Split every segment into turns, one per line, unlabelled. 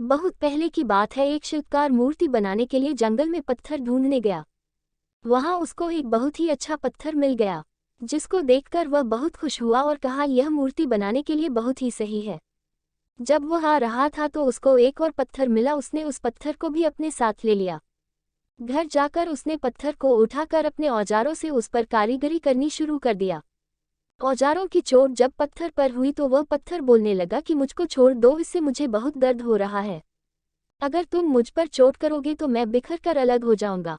बहुत पहले की बात है, एक शिल्पकार मूर्ति बनाने के लिए जंगल में पत्थर ढूंढने गया। वहां उसको एक बहुत ही अच्छा पत्थर मिल गया, जिसको देखकर वह बहुत खुश हुआ और कहा यह मूर्ति बनाने के लिए बहुत ही सही है। जब वह आ रहा था तो उसको एक और पत्थर मिला। उसने उस पत्थर को भी अपने साथ ले लिया। घर जाकर उसने पत्थर को उठाकर अपने औजारों से उस पर कारीगरी करनी शुरू कर दिया। औजारों की चोट जब पत्थर पर हुई तो वह पत्थर बोलने लगा कि मुझको छोड़ दो, इससे मुझे बहुत दर्द हो रहा है। अगर तुम मुझ पर चोट करोगे तो मैं बिखर कर अलग हो जाऊंगा।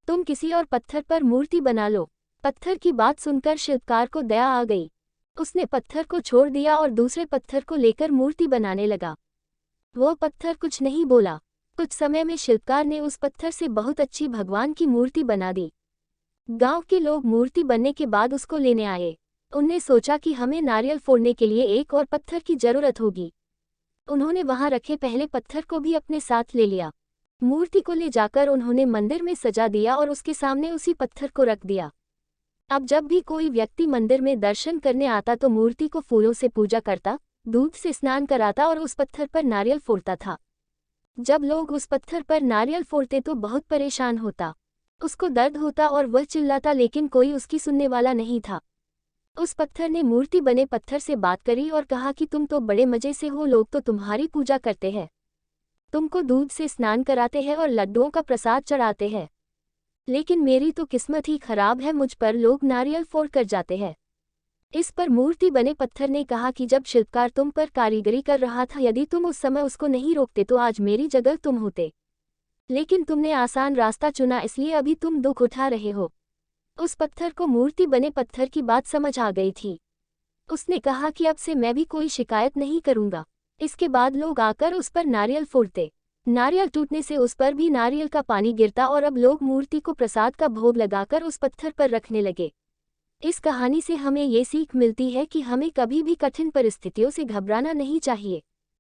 तुम किसी और पत्थर पर मूर्ति बना लो। पत्थर की बात सुनकर शिल्पकार को दया आ गई। उसने पत्थर को छोड़ दिया और दूसरे पत्थर को लेकर मूर्ति बनाने लगा। वह पत्थर कुछ नहीं बोला। कुछ समय में शिल्पकार ने उस पत्थर से बहुत अच्छी भगवान की मूर्ति बना दी। गांव के लोग मूर्ति बनने के बाद उसको लेने आए। उनने सोचा कि हमें नारियल फोड़ने के लिए एक और पत्थर की जरूरत होगी। उन्होंने वहां रखे पहले पत्थर को भी अपने साथ ले लिया। मूर्ति को ले जाकर उन्होंने मंदिर में सजा दिया और उसके सामने उसी पत्थर को रख दिया। अब जब भी कोई व्यक्ति मंदिर में दर्शन करने आता तो मूर्ति को फूलों से पूजा करता, दूध से स्नान कराता और उस पत्थर पर नारियल फोड़ता था। जब लोग उस पत्थर पर नारियल फोड़ते तो बहुत परेशान होता, उसको दर्द होता और वह चिल्लाता, लेकिन कोई उसकी सुनने वाला नहीं था। उस पत्थर ने मूर्ति बने पत्थर से बात करी और कहा कि तुम तो बड़े मजे से हो, लोग तो तुम्हारी पूजा करते हैं, तुमको दूध से स्नान कराते हैं और लड्डुओं का प्रसाद चढ़ाते हैं, लेकिन मेरी तो किस्मत ही खराब है, मुझ पर लोग नारियल फोड़ कर जाते हैं। इस पर मूर्ति बने पत्थर ने कहा कि जब शिल्पकार तुम पर कारीगरी कर रहा था, यदि तुम उस समय उसको नहीं रोकते तो आज मेरी जगह तुम होते, लेकिन तुमने आसान रास्ता चुना, इसलिए अभी तुम दुख उठा रहे हो। उस पत्थर को मूर्ति बने पत्थर की बात समझ आ गई थी। उसने कहा कि अब से मैं भी कोई शिकायत नहीं करूंगा। इसके बाद लोग आकर उस पर नारियल फोड़ते। नारियल टूटने से उस पर भी नारियल का पानी गिरता और अब लोग मूर्ति को प्रसाद का भोग लगाकर उस पत्थर पर रखने लगे। इस कहानी से हमें ये सीख मिलती है कि हमें कभी भी कठिन परिस्थितियों से घबराना नहीं चाहिए।